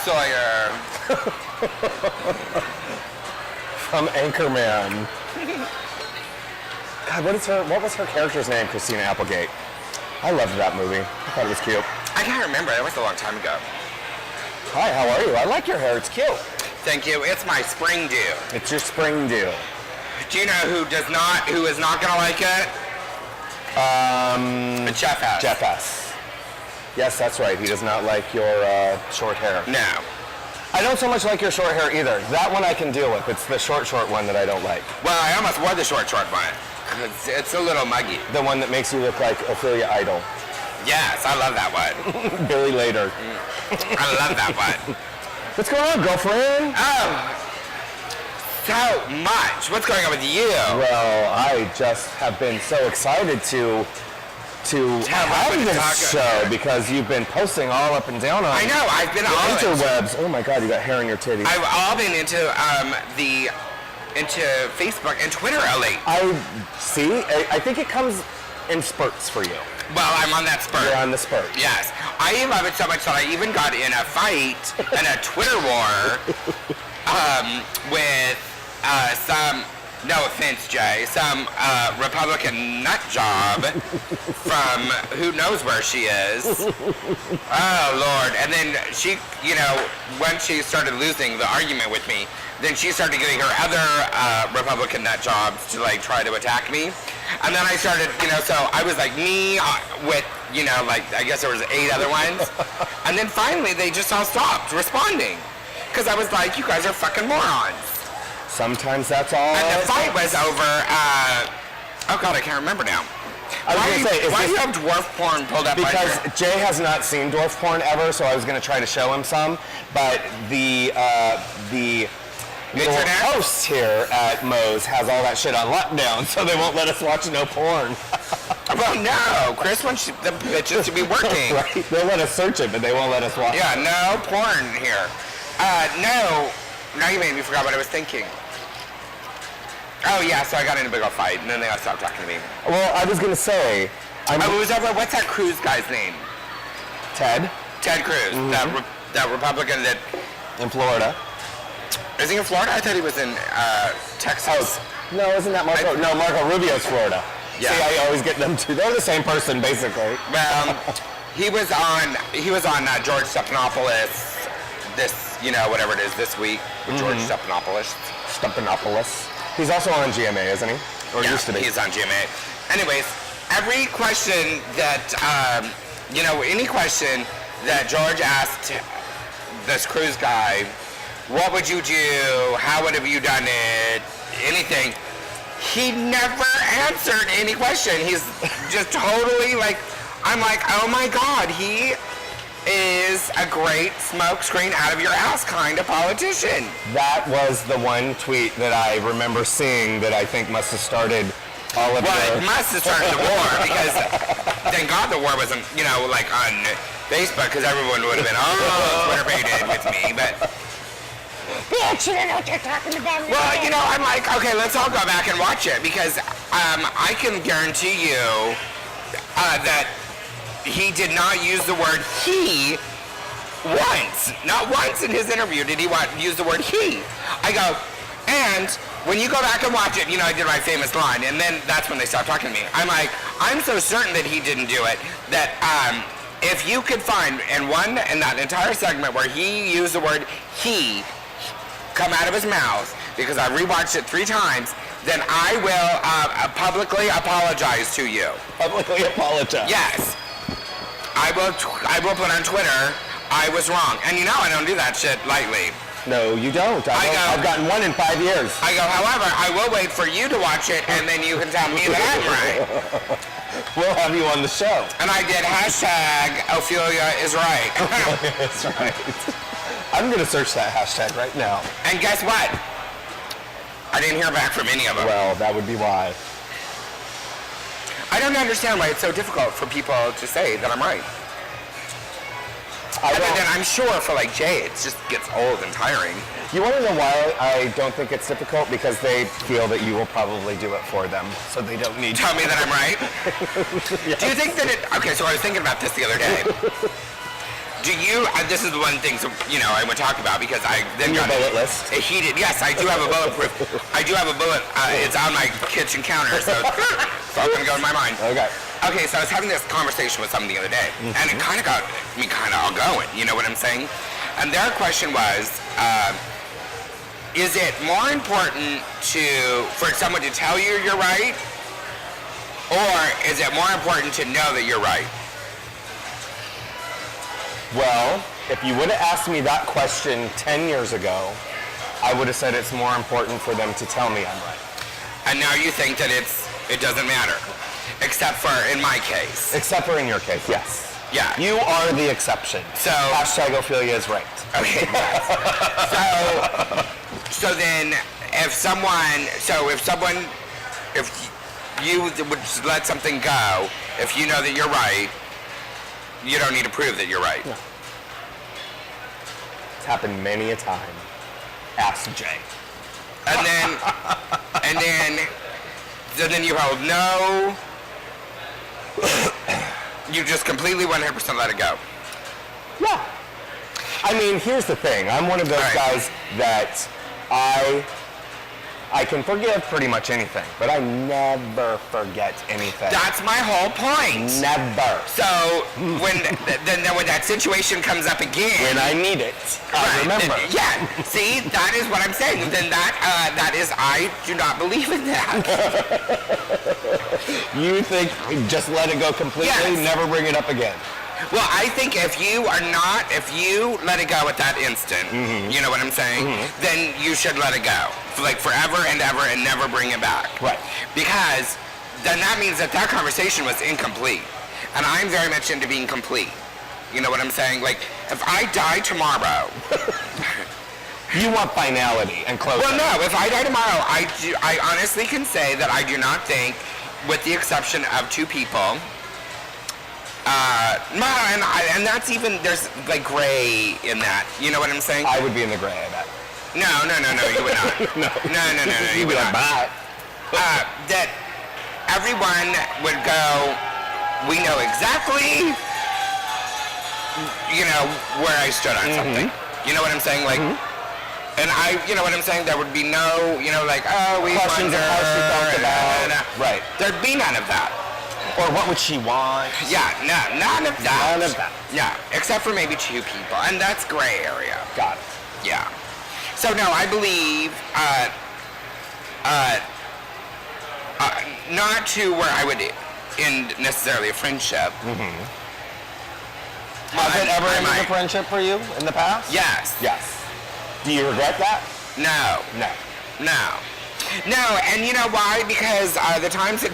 Sawyer. From Anchorman. God, what was her character's name? Christina Applegate. I loved that movie. I thought it was cute. I can't remember. It was a long time ago. Hi, how are you? I like your hair. It's cute. Thank you. It's my spring dew. It's your spring dew. Do you know who is not gonna like it? Jeff S. Jeff S. Yes, that's right. He does not like your short hair. No. I don't so much like your short hair either. That one I can deal with. It's the short one that I don't like. Well, I almost wore the short one. It's a little muggy. The one that makes you look like Ophelia Idol. Yes, I love that one. Billy Later. I love that one. What's going on, girlfriend? Oh, so much. What's going on with you? Well, I just have been so excited to have this show because you've been posting all up and down on I know, I've been the all interwebs. Oh my God, you got hair in your titties. I've all been into Facebook and Twitter lately. I think it comes in spurts for you. Well, I'm on that spurt. You're on the spurt. Yes. I love it so much that I even got in a fight and a Twitter war with some, no offense, Jay, some Republican nut job from who knows where she is. Oh, Lord. And then she, once she started losing the argument with me, then she started getting her other Republican nut jobs to, try to attack me. And then I started, so I was like me with, I guess there was 8 other ones. And then finally they just all stopped responding. Because I was like, you guys are fucking morons. Sometimes that's all. And the fight was over, oh God, I can't remember now. I was going to say, why do you have dwarf porn pulled up? Because Jay has not seen dwarf porn ever, so I was going to try to show him some. But the little host here at Moe's has all that shit on lockdown, so they won't let us watch no porn. Well, no. Chris wants the bitches to be working. Right? They'll let us search it, but they won't let us watch it. Yeah, no porn here. No. Now you made me forget what I was thinking. Oh, yeah, so I got in a big old fight, and then they all stopped talking to me. Well, I was going to say... what's that Cruz guy's name? Ted? Ted Cruz, that Republican that... In Florida. Is he in Florida? I thought he was in Texas. Oh, no, isn't that Marco? No, Marco Rubio's Florida. Yeah. See, I always get them two. They're the same person, basically. Well, he was on George Stephanopoulos, this, whatever it is, this week, with George Stephanopoulos. He's also on GMA, isn't he? Or used to be. He's on GMA. Anyways, every question that, any question that George asked this Cruz guy, what would you do? How would have you done it? Anything. He never answered any question. He's just totally I'm like, oh my God, he is a great smoke screen out of your ass kind of politician. That was the one tweet that I remember seeing that I think must have started all of it must have started the war because thank God the war wasn't, on Facebook because everyone would have been, Twitter baited with me, but... Bitch, you don't know what you're talking about. Well, I'm like, okay, let's all go back and watch it because I can guarantee you that he did not use the word he once. Not once in his interview did he use the word he. I go, and when you go back and watch it, I did my famous line, and then that's when they stopped talking to me. I'm like, I'm so certain that he didn't do it, that if you could find in that entire segment where he used the word he come out of his mouth, because I rewatched it 3 times, then I will publicly apologize to you. Publicly apologize? Yes. I will put on Twitter, I was wrong. And I don't do that shit lightly. No, you don't. I've gotten 1 in 5 years. I go, however, I will wait for you to watch it, and then you can tell me that I'm right. We'll have you on the show. And I did #Ophelia is right. That's right. I'm going to search that hashtag right now. And guess what? I didn't hear back from any of them. Well, that would be why. I don't understand why it's so difficult for people to say that I'm right. Then I'm sure for Jay, it just gets old and tiring. You want to know why I don't think it's difficult? Because they feel that you will probably do it for them, so they don't need to. Tell me that I'm right? Yes. Do you think that okay, so I was thinking about this the other day. Do you? This is the one thing I would talk about because I then Your got bullet list. a heated. Yes, I do have a bulletproof. I do have a bullet. It's on my kitchen counter, so it's all gonna go in my mind. Okay. Okay, so I was having this conversation with someone the other day, and it kind of got me all going. You know what I'm saying? And their question was, is it more important for someone to tell you you're right, or is it more important to know that you're right? Well, if you would have asked me that question 10 years ago, I would have said it's more important for them to tell me I'm right. And now you think that it doesn't matter, except for in my case. Except for in your case, yes. Yeah. You are the exception. So hashtag Ophelia is right. Okay. So then, if you would let something go, if you know that you're right, you don't need to prove that you're right. No. It's happened many a time. Ask Jay. So then you hold no. You just completely 100% let it go. Yeah. I mean, here's the thing. I'm one of those guys that I can forgive pretty much anything, but I never forget anything. That's my whole point. Never. So when that situation comes up again, When I need it, I remember. Yeah. See, that is what I'm saying. Then that is, I do not believe in that. You think just let it go completely, Yes. never bring it up again? Well, I think if you let it go at that instant, you know what I'm saying, then you should let it go. Like forever and ever and never bring it back. Right. Because then that means that conversation was incomplete. And I'm very much into being complete. You know what I'm saying? Like, if I die tomorrow... You want finality and closure. Well, no. If I die tomorrow, I honestly can say that I do not think, with the exception of 2 people... and that's even, there's like gray in that. You know what I'm saying? I would be in the gray, I bet. No, you would not. No, you would not. That everyone would go, we know exactly, where I stood on something. You know what I'm saying? Like, and you know what I'm saying? There would be no, like, oh, we Questions wonder. of how she felt about. Right. There'd be none of that. Or what would she want? Yeah, no, none of that. None of that. Yeah, except for maybe 2 people, and that's gray area. Got it. Yeah. So no, I believe not to where I would end necessarily a friendship. Has it ever ended a friendship for you in the past? Yes. Yes. Do you regret that? No. No, and you know why? Because the times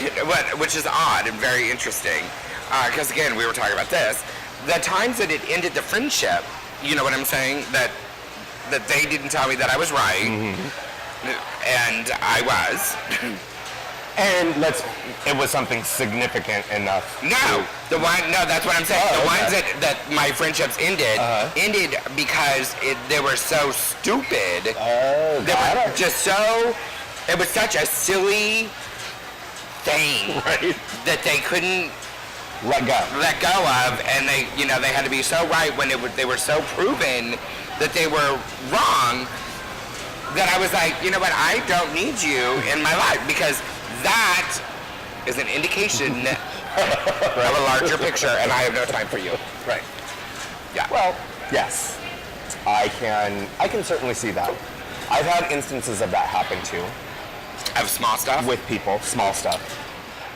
which is odd and very interesting, because again, we were talking about this, the times that it ended the friendship, you know what I'm saying? That they didn't tell me that I was right, and I was. And it was something significant enough. No, that's what I'm saying. Oh, the okay. ones that my friendships ended because they were so stupid. Oh, They were just so. It was such a silly thing that they couldn't let go of, and they had to be so right when they were so proven that they were wrong. That I was like, you know what? I don't need you in my life because that is an indication of a larger picture, and I have no time for you. Right. Yeah. Well, yes, I can certainly see that. I've had instances of that happen too. Of small stuff? With people, small stuff.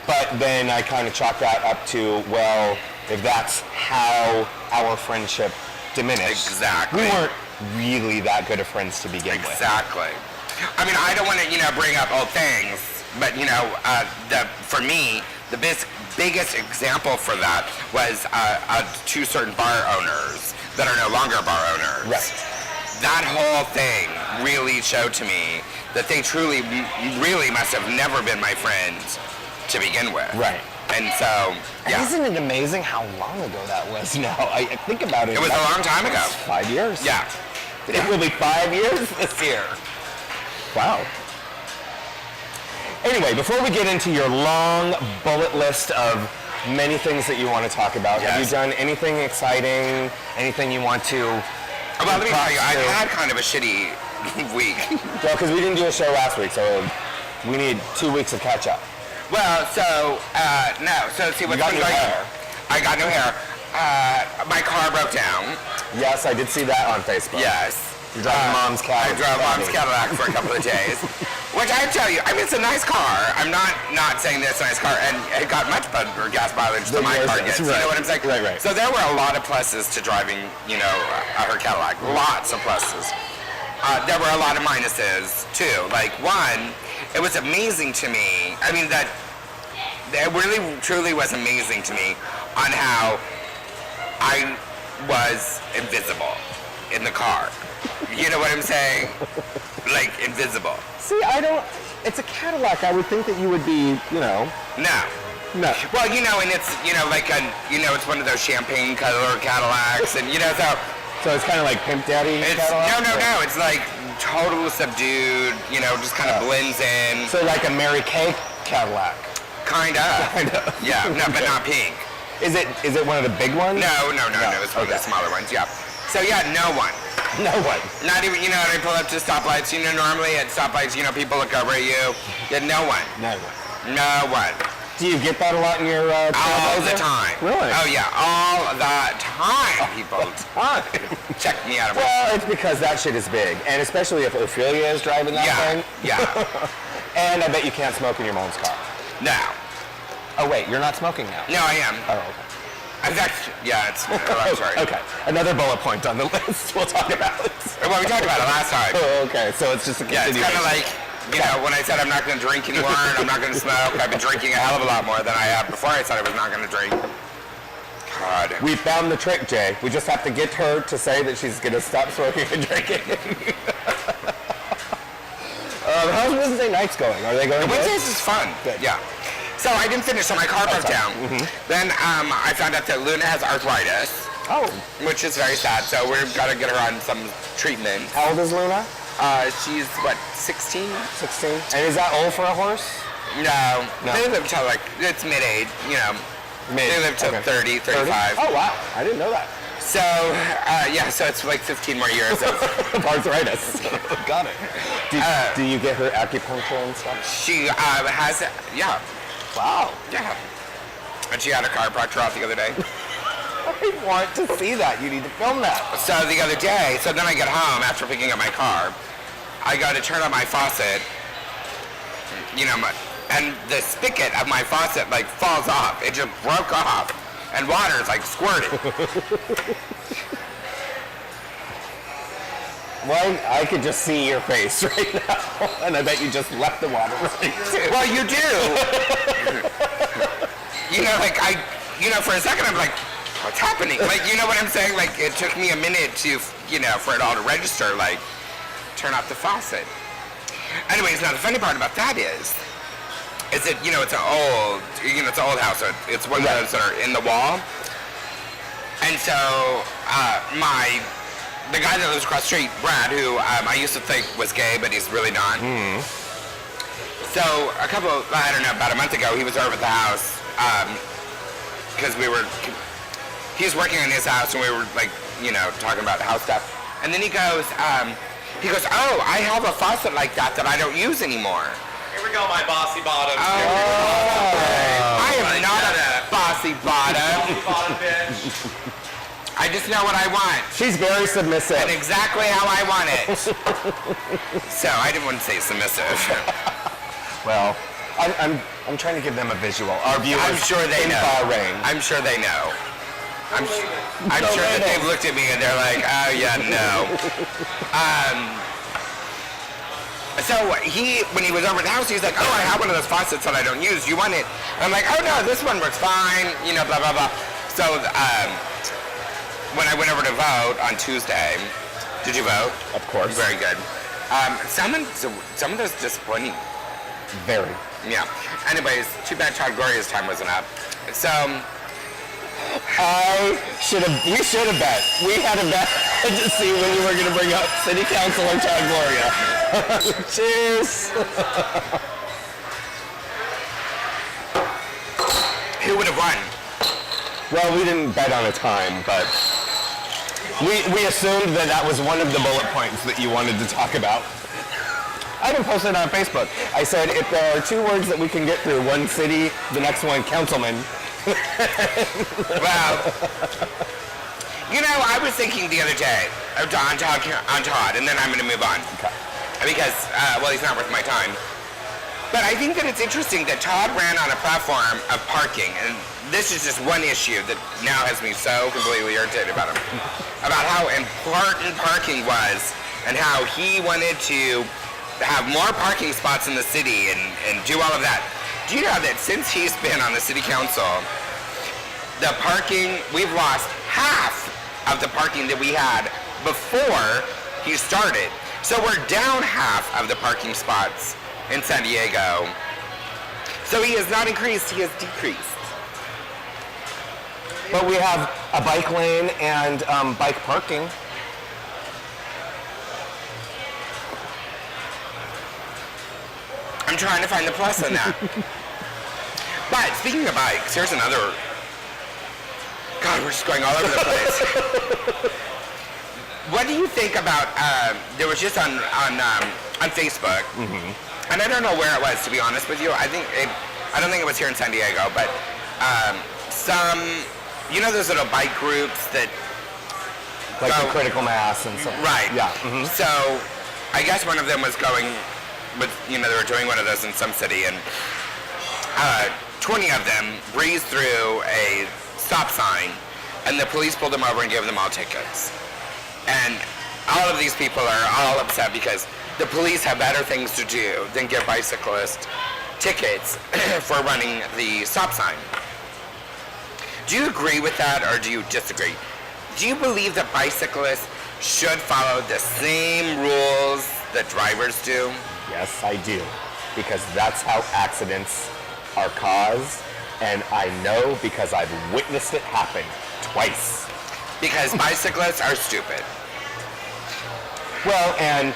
But then I kind of chalk that up to, well, if that's how our friendship diminished. Exactly. We weren't really that good of friends to begin with. Exactly. I mean, I don't want to, bring up old things, but, for me, the biggest example for that was 2 certain bar owners that are no longer bar owners. Right. That whole thing really showed to me that they truly, really must have never been my friends to begin with. Right. And so, yeah. And isn't it amazing how long ago that was now? I think about it. It was a long time ago. 5 years. Yeah. It will be 5 years this year. Wow. Anyway, before we get into your long bullet list of many things that you want to talk about. Yes. Have you done anything exciting? Anything you want to? Well, let me tell you, I had kind of a shitty week. Well, because we didn't do a show last week, so we need 2 weeks of catch up. Well, so, no. So, see, what's got been new going hair. I got new hair. My car broke down. Yes, I did see that on Facebook. Yes. You drove Mom's Cadillac. I drove Mom's Cadillac for a couple of days. Which I tell you, I mean, it's a nice car. I'm not saying this nice car, and it got much better gas mileage than my car gets. Right. You know what I'm saying? Right. So there were a lot of pluses to driving, her Cadillac. Lots of pluses. There were a lot of minuses, too. Like, one, it was amazing to me. I mean, it really, truly was amazing to me on how I was invisible in the car. You know what I'm saying? Like, invisible. See, it's a Cadillac. I would think that you would be, No. No. Well, and it's, it's one of those champagne color Cadillacs, and, So it's kind of like Pimp Daddy Cadillac? No. It's like total subdued, just kind of blends in. So like a Mary Kay Cadillac? Kind of. Yeah, no, but not pink. Is it one of the big ones? No. It's one of the smaller ones, yeah. So, yeah, no one. No one. Not even, when I pull up to stoplights, normally at stoplights, people look over at you. Yeah, no one. No one. No one. Do you get that a lot in your all the time. Really? Oh, yeah, all the time, people. Check me out. Well, it's because that shit is big. And especially if Ophelia is driving that thing. Yeah. And I bet you can't smoke in your mom's car. No. Oh, wait, you're not smoking now? No, I am. Oh, okay. I'm sorry. Okay, another bullet point on the list we'll talk about. Well, we talked about it last time. Oh, okay, so it's just a Yeah, it's kind of like, when I said I'm not going to drink anymore and I'm not going to smoke, I've been drinking a hell of a lot more than I have before I said I was not going to drink. God. We found the trick, Jay. We just have to get her to say that she's going to stop smoking and drinking. How's Wednesday nights going? Are they going good? Wednesdays is fun. Good. Yeah. So I didn't finish, so my car broke down. Mm-hmm. Then I found out that Luna has arthritis. Oh. Which is very sad, so we've got to get her on some treatment. How old is Luna? She's, 16? 16. And is that old for a horse? No. They live till, it's mid-age, They live till 30, 35. 30? Oh, wow. I didn't know that. So, so it's 15 more years of arthritis. Got it. Do you get her acupuncture and stuff? She has, yeah. Wow. Yeah. And she had a chiropractor out the other day. I want to see that. You need to film that. So the other day, then I get home after picking up my car. I go to turn on my faucet, and the spigot of my faucet falls off. It just broke off, and water is squirting. Well, I could just see your face right now, and I bet you just left the water running too. Well, you do. For a second I'm like, what's happening? You know what I'm saying? It took me a minute to, for it all to register, turn off the faucet. Anyways, now the funny part about that is that, it's an old, it's an old house. So it's one of those that are in the wall. And so, the guy that lives across the street, Brad, who I used to think was gay, but he's really not. Mm. So about a month ago, he was over at the house because he's working on his house, and we were talking about house stuff. And then he goes, oh, I have a faucet like that I don't use anymore. Here we go, my bossy bottom. I am not a bossy bottom. Bossy bottom bitch. I just know what I want. She's very submissive. And exactly how I want it. So I didn't want to say submissive. Well, I'm trying to give them a visual. Our viewers, I'm sure they know. Bahrain. I'm sure they know. I'm sure that they've looked at me and they're like, oh yeah, no. So when he was over at the house, he's like, oh, I have one of those faucets that I don't use. You want it? And I'm like, oh no, this one works fine. Blah blah blah. So when I went over to vote on Tuesday, did you vote? Of course. Very good. Some of those disappointing. Very. Yeah. Anyways, too bad Todd Gloria's time wasn't up. So we should have bet. We had a bet to see when you were going to bring up City Councilor Todd Gloria. Cheers. Who would have won? Well, we didn't bet on a time, but we assumed that that was one of the bullet points that you wanted to talk about. I even posted on Facebook. I said, if there are 2 words that we can get through, one city, the next one councilman. Well, you know, I was thinking the other day on Todd, and then I'm going to move on. Okay. Because, well, he's not worth my time. But I think that it's interesting that Todd ran on a platform of parking, and this is just one issue that now has me so completely irritated about him. About how important parking was, and how he wanted to have more parking spots in the city and do all of that. Do you know that since he's been on the city council, the parking, we've lost half of the parking that we had before he started. So we're down half of the parking spots in San Diego. So he has not increased, he has decreased. But we have a bike lane and bike parking. I'm trying to find the plus in that. But speaking of bikes, here's another. God, we're just going all over the place. What do you think about? There was just on Facebook, and I don't know where it was, to be honest with you. I don't think it was here in San Diego, but some, you know, those little bike groups that Like the critical mass and stuff. Right. Yeah. So I guess one of them was going with, you know, they were doing one of those in some city, and 20 of them breezed through a stop sign, and the police pulled them over and gave them all tickets. And all of these people are all upset because the police have better things to do than give bicyclists tickets for running the stop sign. Do you agree with that, or do you disagree? Do you believe that bicyclists should follow the same rules that drivers do? Yes, I do. Because that's how accidents are caused. And I know because I've witnessed it happen twice. Because bicyclists are stupid. Well, and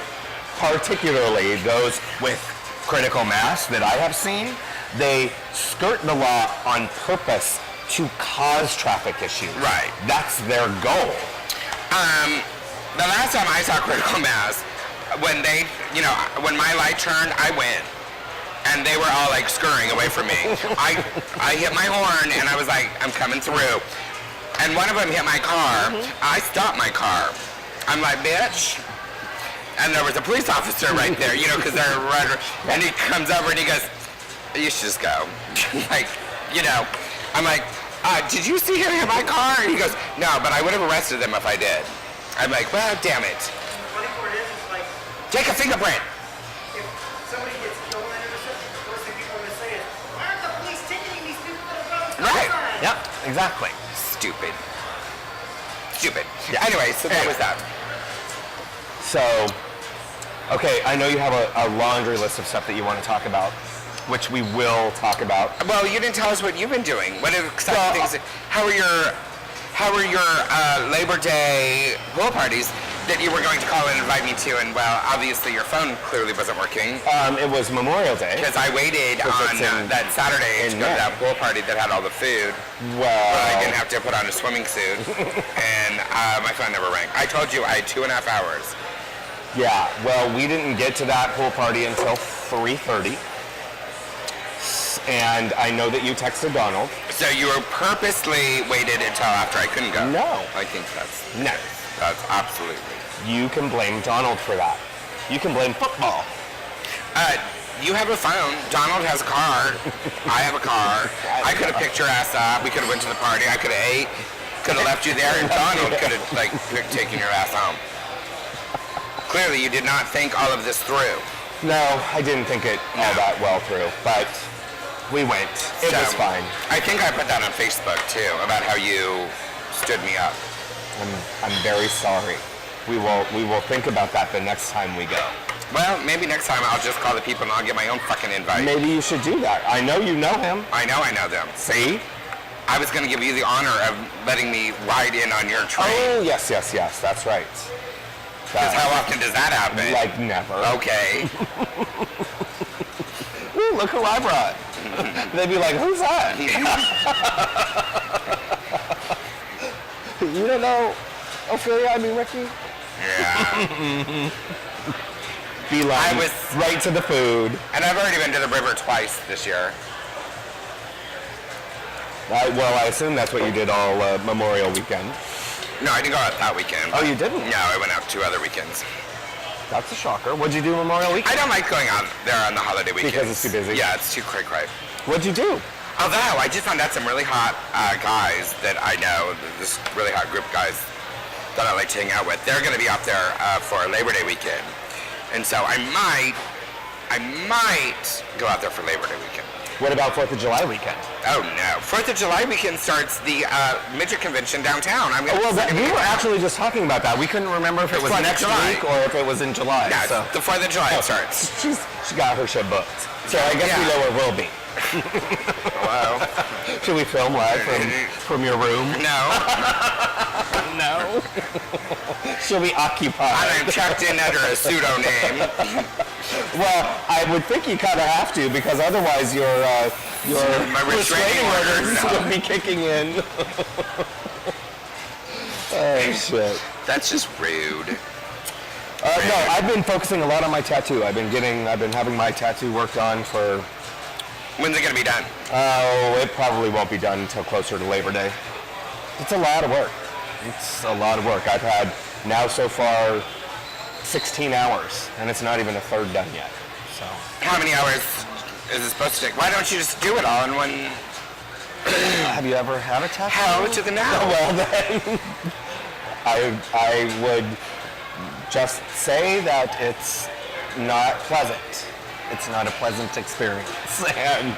particularly those with critical mass that I have seen, they skirt the law on purpose to cause traffic issues. Right. That's their goal. The last time I saw critical mass, when they, you know, when my light turned, I went. And they were all like scurrying away from me. I hit my horn and I was like, I'm coming through. And one of them hit my car. I stopped my car. I'm like, bitch. And there was a police officer right there, you know, because they're right. And he comes over and he goes, you should just go. Like, you know, I'm like, did you see him hit my car? And he goes, no, but I would have arrested them if I did. I'm like, well, damn it. The funny part is like, Take a fingerprint. if somebody gets killed in an intersection, the first thing people are going to say is, why aren't the police ticketing these people that are going stop Right. signs? Yep, exactly. Stupid. Yeah. Anyway, so that was that. So, okay, I know you have a laundry list of stuff that you want to talk about, which we will talk about. Well, you didn't tell us what you've been doing. What are exciting Well, things? How are your Labor Day pool parties that you were going to call and invite me to? And well, obviously your phone clearly wasn't working It was Memorial Day. because I waited Because on it's in- that Saturday to in go to May. that pool party that had all the food. Well, I didn't have to put on a swimming suit, and my phone never rang. I told you I had 2.5 hours. yeah, well, we didn't get to that pool party until 3:30. And I know that you texted Donald. So you were purposely waited until after I couldn't go. No. I think that's No. absolutely. You can blame Donald for that. You can blame football. You have a phone. Donald has a car. I have a car. I could have picked your ass up. We could have went to the party. I could have ate. Could have left you there, and Donald could have like taken your ass home. Clearly, you did not think all of this through. No, I didn't think it all that well through, but we went. It was So, fine. I think I put that on Facebook too about how you stood me up. I'm very sorry. We will think about that the next time we go. Well, maybe next time I'll just call the people and I'll get my own fucking invite. Maybe you should do that. I know you know him. I know them. See? I was going to give you the honor of letting me ride in on your train. Oh, yes, that's right. Because how often does that happen? Like never. Okay. Ooh, look who I brought. They'd be like, who's that? You don't know Ophelia, I mean Ricky? Yeah. Beeline, I was- right to the food. And I've already been to the river twice this year. Well, I assume that's what you did all Memorial Weekend. No, I didn't go out that weekend. Oh, you didn't? No, I went out 2 other weekends. That's a shocker. What'd you do Memorial Weekend? I don't like going out there on the holiday weekends. Because it's too busy? Yeah, it's too cray-cray. What'd you do? Although, I just found out some really hot guys that I know, this really hot group of guys that I like to hang out with. They're going to be out there for Labor Day weekend. And so I might go out there for Labor Day weekend. What about 4th of July weekend? Oh no. 4th of July weekend starts the midget convention downtown. I'm gonna We were actually just talking about that. We couldn't remember if it was 4th of next July. week or if it was in July. Yeah, so. the 4th of July it starts. She got her shit booked. So I guess we Yeah. know where we'll be. Wow. Should we film live from your room? No. No. She'll be occupied. I'm checked in under a pseudonym. Well, I would think you kind of have to because otherwise your My restraining orders. would be kicking in. Oh shit. That's just rude. No, I've been focusing a lot on my tattoo. I've been having my tattoo worked on for. When's it gonna be done? Oh, it probably won't be done until closer to Labor Day. It's a lot of work. It's a lot of work. I've had now so far 16 hours, and it's not even a third done yet. So. How many hours is it supposed to take? Why don't you just do it all in one? Have you ever had a tattoo? Hell to the now. Well then, I would just say that it's not pleasant. It's not a pleasant experience. And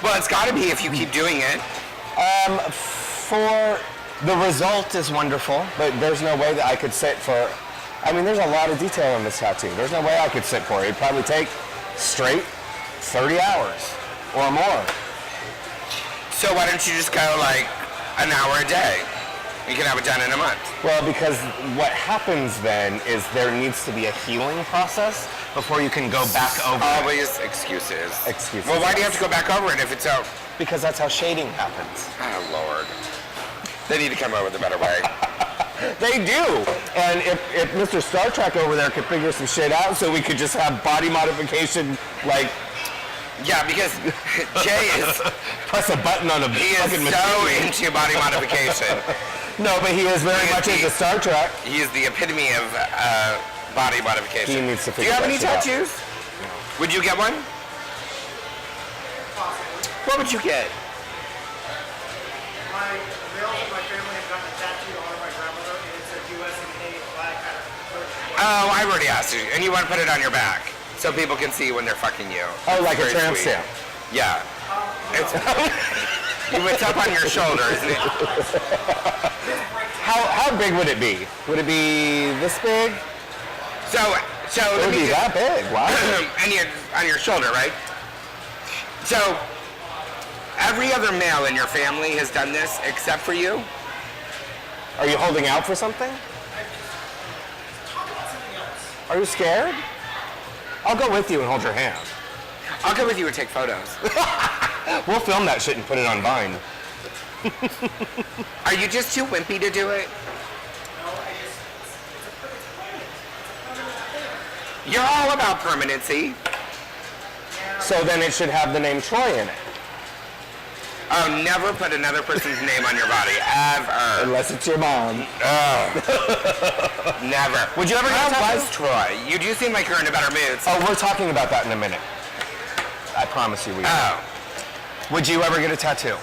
Well, it's got to be if you keep doing it. for the result is wonderful, but there's no way that I could sit for. I mean, there's a lot of detail in this tattoo. There's no way I could sit for it. It'd probably take straight 30 hours or more. So why don't you just go like an hour a day? You can have it done in a month. Well, because what happens then is there needs to be a healing process before you can go back over it. Always excuses. Excuses. Well, why do you have to go back over it if it's out? Because that's how shading happens. Oh, Lord. They need to come up with a better way. They do. And if Mr. Star Trek over there could figure some shit out so we could just have body modification, like Yeah, because Jay is press a button on a he fucking is so machine. into body modification. No, but he is very He is much into the- Star Trek. He is the epitome of body modification. He needs to Do you figure have that any shit out. tattoos? Would you get one? What would you get? My males in my family have gotten a tattoo to honor my grandmother, and it's a U.S. and Canadian flag kind of. Oh, I've already asked you. And you want to put it on your back so people can see when they're fucking you. Oh, like a Very tramp sweet. stamp. Yeah. It's, it's up on your shoulder, isn't it? How big would it be? Would it be this big? So It let would me be just, that big. Wow. on your shoulder, right? So every other male in your family has done this except for you? Are you holding out for something? Are you scared? I'll go with you and hold your hand. I'll go with you and take photos. We'll film that shit and put it on Vine. Are you just too wimpy to do it? You're all about permanency. So then it should have the name Troy in it. Oh, never put another person's name on your body, ever. Unless it's your mom. Never. Would you ever get a How tattoo? was Troy? You do seem like you're in a better mood. Oh, we're talking about that in a minute. I promise you we will. Oh. Would you ever get a tattoo?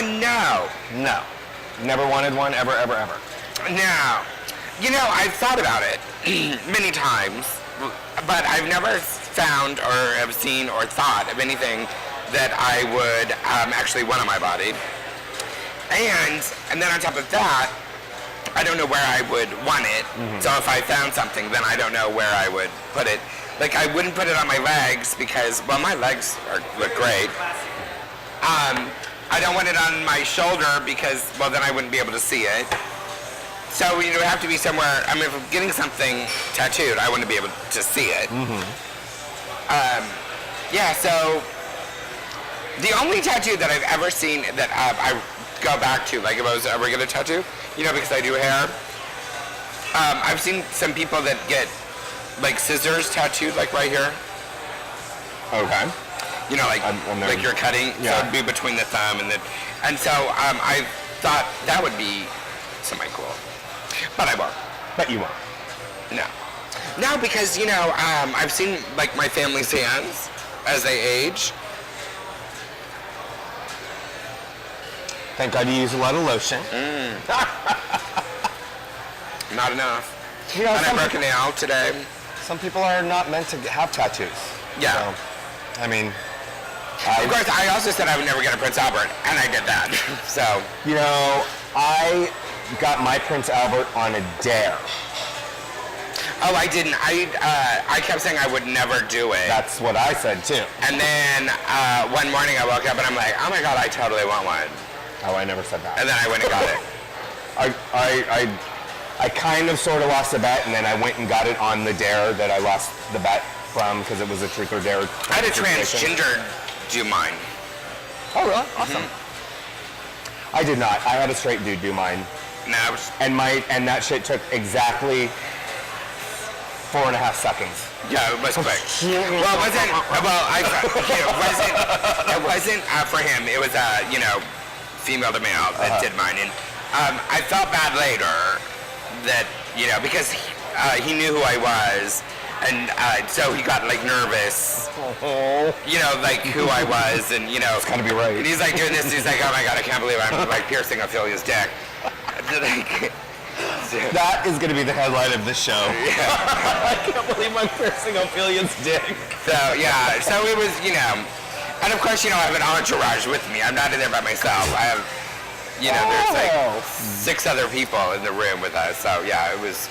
No. No. Never wanted one, ever, ever, ever. No. You know, I've thought about it many times, but I've never found or have seen or thought of anything that I would actually want on my body. And then on top of that, I don't know where I would want it. So if I found something, then I don't know where I would put it. Like, I wouldn't put it on my legs because, well, my legs look great. I don't want it on my shoulder because, well, then I wouldn't be able to see it. So, you know, it would have to be somewhere. I mean, if I'm getting something tattooed, I want to be able to see it. Yeah, so the only tattoo that I've ever seen that I go back to, like if I was ever gonna tattoo, you know, because I do hair. I've seen some people that get like scissors tattooed, like right here. Okay. You know, like like you're cutting, so it'd be between the thumb and so I thought that would be semi-cool, but I won't. But you won't. No, because you know, I've seen like my family's hands as they age. Thank God you use a lot of lotion. Not enough. You know, And I broke a nail today. some people are not meant to have tattoos. Yeah. So, I mean, Of course, I also said I would never get a Prince Albert, and I did that. So, you know, I got my Prince Albert on a dare. oh, I didn't. I kept saying I would never do it. That's what I said too. And then one morning I woke up and I'm like, oh my God, I totally want one. Oh, I never said that. And then I went and got it. I kind of sort of lost the bet, and then I went and got it on the dare that I lost the bet from because it was a truth or dare. I had a transgender do mine. Oh, really? Awesome. I did not. I had a straight dude do mine, No, it was, and that shit took exactly 4.5 seconds. yeah, it was quick. Well, it wasn't. Well, it wasn't for him. It was you know, female to male that did mine, and I felt bad later that you know because he knew who I was, and so he got like nervous. You know, like who I was, and you know, It's gotta be right. and he's like doing this. He's like, oh my God, I can't believe I'm like piercing Ophelia's dick. Like, That is going to be the headline of this show. I can't believe I'm piercing Ophelia's dick. so yeah, so it was, you know, and of course, you know, I have an entourage with me. I'm not in there by myself. I have, you know, there's like 6 other people in the room with us. So yeah, it was.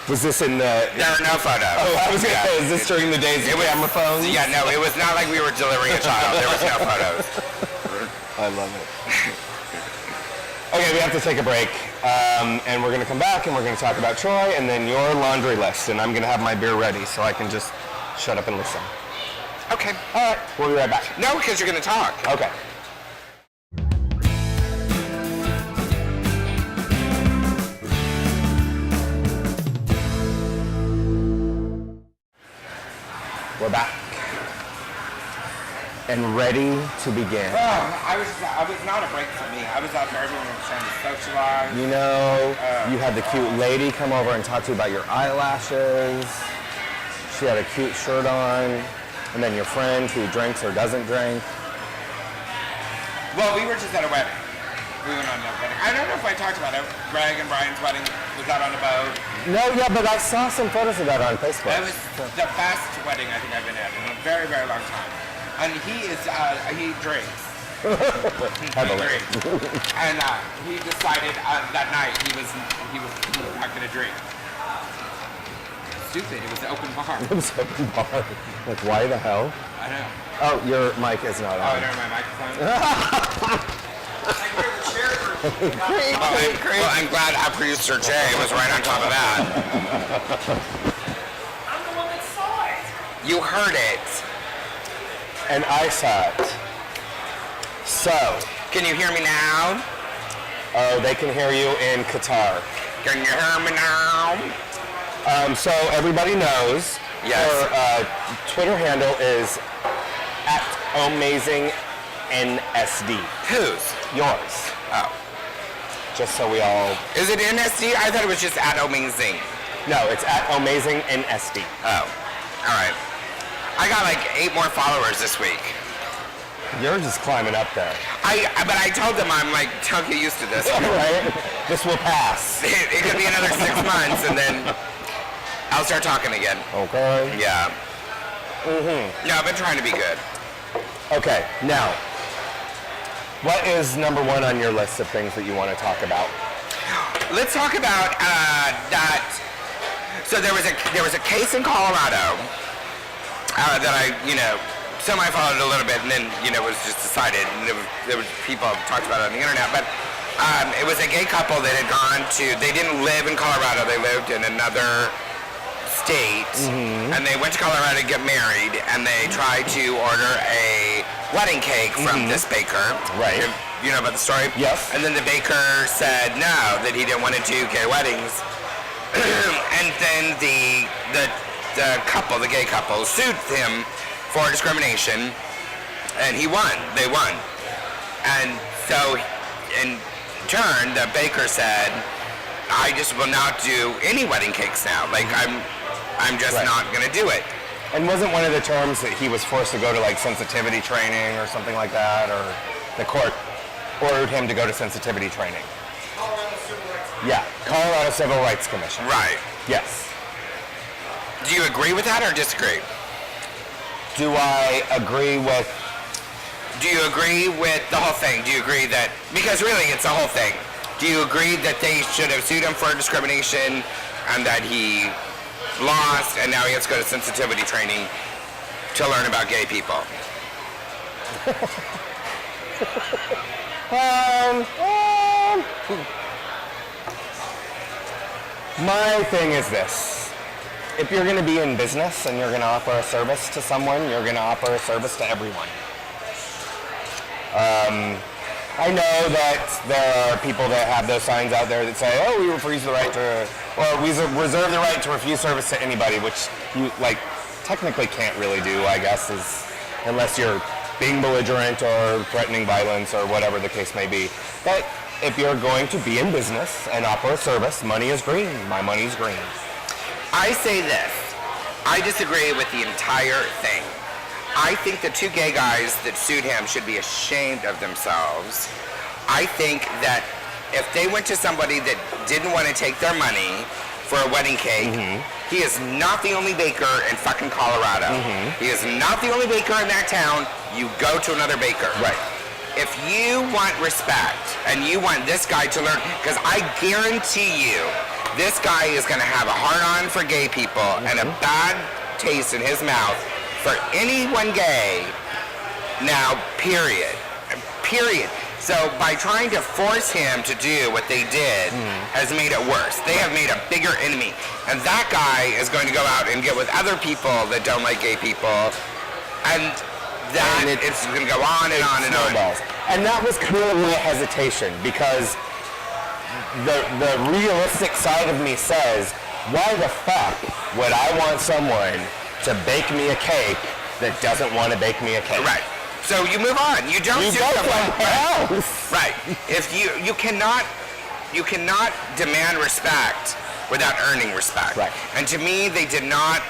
Was this in the... There are no photos. Oh, I was going to Yeah. say, is this during the days of camera phones? Yeah, no, it was not like we were delivering a child. There was no photos. I love it. Okay, we have to take a break, and we're going to come back, and we're going to talk about Troy, and then your laundry list, and I'm going to have my beer ready so I can just shut up and listen. Okay. All right, we'll be right back. No, because you're going to talk. Okay. We're back. And ready to begin. I was not a break for me. I was out there, everyone was trying to socialize. You know, you had the cute lady come over and talk to you about your eyelashes. She had a cute shirt on. And then your friend who drinks or doesn't drink. Well, we were just at a wedding. We went on a wedding. I don't know if I talked about it. Greg and Brian's wedding was out on a boat. No, yeah, but I saw some photos of that on Facebook. It was the best wedding I think I've been at in a very, very long time. And he drinks. He drinks. And he decided that night he was not going to drink. Stupid. It was an open bar. It was open bar. Like, why the hell? I know. Oh, your mic is not Oh, on. never mind. Microphone. Well, I'm glad our producer Jay was right on top of that. I'm the one that saw it. You heard it. And I saw it. So, Can you hear me now? oh, they can hear you in Qatar. Can you hear me now? So everybody knows Yes. her Twitter handle is @AmazingNSD. Whose? Yours. Oh. Just so we all... Is it NSD? I thought it was just @amazing. No, it's @AmazingNSD. Oh. All right. I got like 8 more followers this week. Yours is climbing up there. But I told them I'm like, don't get used to this. Right? This will pass. It could be another 6 months and then I'll start talking again. Okay. Yeah. No, I've been trying to be good. Okay, now, what is number 1 on your list of things that you want to talk about? Let's talk about that. So there was a case in Colorado that I, semi-followed a little bit, and then, was just decided, and there was people talked about it on the internet, but it was a gay couple that had gone to, they didn't live in Colorado, they lived in another state, and they went to Colorado to get married, and they tried to order a wedding cake from this baker. Right. You know about the story? Yes. And then the baker said no, that he didn't want to do gay weddings. And then the couple, the gay couple, sued him for discrimination, and he won. They won. And so, in turn, the baker said, I just will not do any wedding cakes now. Like, I'm just not going to do it. And wasn't one of the terms that he was forced to go to like sensitivity training or something like that, or the court ordered him to go to sensitivity training? Colorado Civil Rights. Yeah, Colorado Civil Rights Commission. Right. Yes. Do you agree with that or disagree? Do I agree with? Do you agree with the whole thing? Do you agree that, because really it's the whole thing. Do you agree that they should have sued him for discrimination and that he lost and now he has to go to sensitivity training to learn about gay people? My thing is this. If you're going to be in business and you're going to offer a service to someone, you're going to offer a service to everyone. I know that there are people that have those signs out there that say, oh, we reserve the right to, or we reserve the right to refuse service to anybody, which you, like, technically can't really do, I guess, unless you're being belligerent or threatening violence or whatever the case may be. But if you're going to be in business and offer a service, money is green. My money's green. I say this. I disagree with the entire thing. I think the two gay guys that sued him should be ashamed of themselves. I think that if they went to somebody that didn't want to take their money for a wedding cake, he is not the only baker in fucking Colorado. He is not the only baker in that town. You go to another baker. Right. If you want respect and you want this guy to learn, because I guarantee you, this guy is going to have a hard-on for gay people and a bad taste in his mouth for anyone gay now, period. Period. So by trying to force him to do what they did has made it worse. They have made a bigger enemy. And that guy is going to go out and get with other people that don't like gay people. And that it's going to go on and on and on. And that was clearly a hesitation because the realistic side of me says, why the fuck would I want someone to bake me a cake that doesn't want to bake me a cake? Right. So you move on. You don't sue someone. Right. If you cannot demand respect without earning respect. Right. And to me, they did not.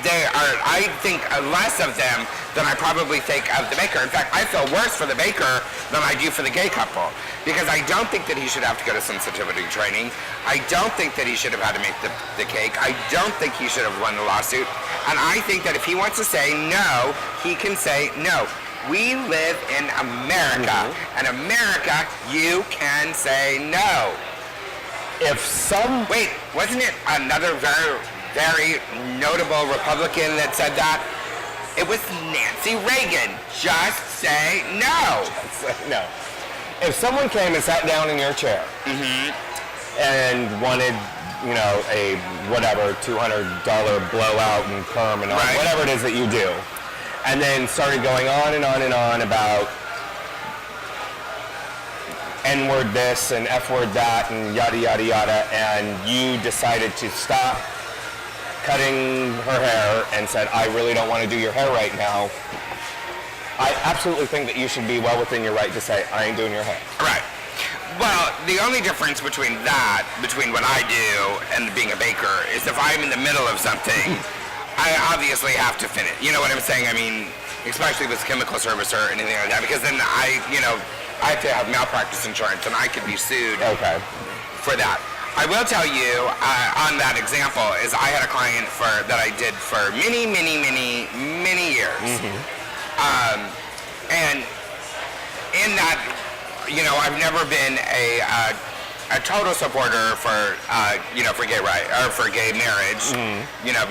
They are. I think less of them than I probably think of the baker. In fact, I feel worse for the baker than I do for the gay couple because I don't think that he should have to go to sensitivity training. I don't think that he should have had to make the cake. I don't think he should have won the lawsuit. And I think that if he wants to say no, he can say no. We live in America. And America, you can say no. Wait, wasn't it another very, very notable Republican that said that? It was Nancy Reagan. Just say no. No. If someone came and sat down in your chair and wanted, you know, a whatever $200 blowout and perm and all, whatever it is that you do, and then started going on and on and on about N-word this and F-word that and yada yada yada, and you decided to stop cutting her hair and said, I really don't want to do your hair right now, I absolutely think that you should be well within your right to say, I ain't doing your hair. Right. Well, the only difference between what I do and being a baker is if I'm in the middle of something, I obviously have to finish. You know what I'm saying? I mean, especially with chemical service or anything like that, because then I have to have malpractice insurance and I could be sued for that. I will tell you, on that example, is I had a client that I did for many, many, many, many years. And in that, I've never been a total supporter for gay right or for gay marriage.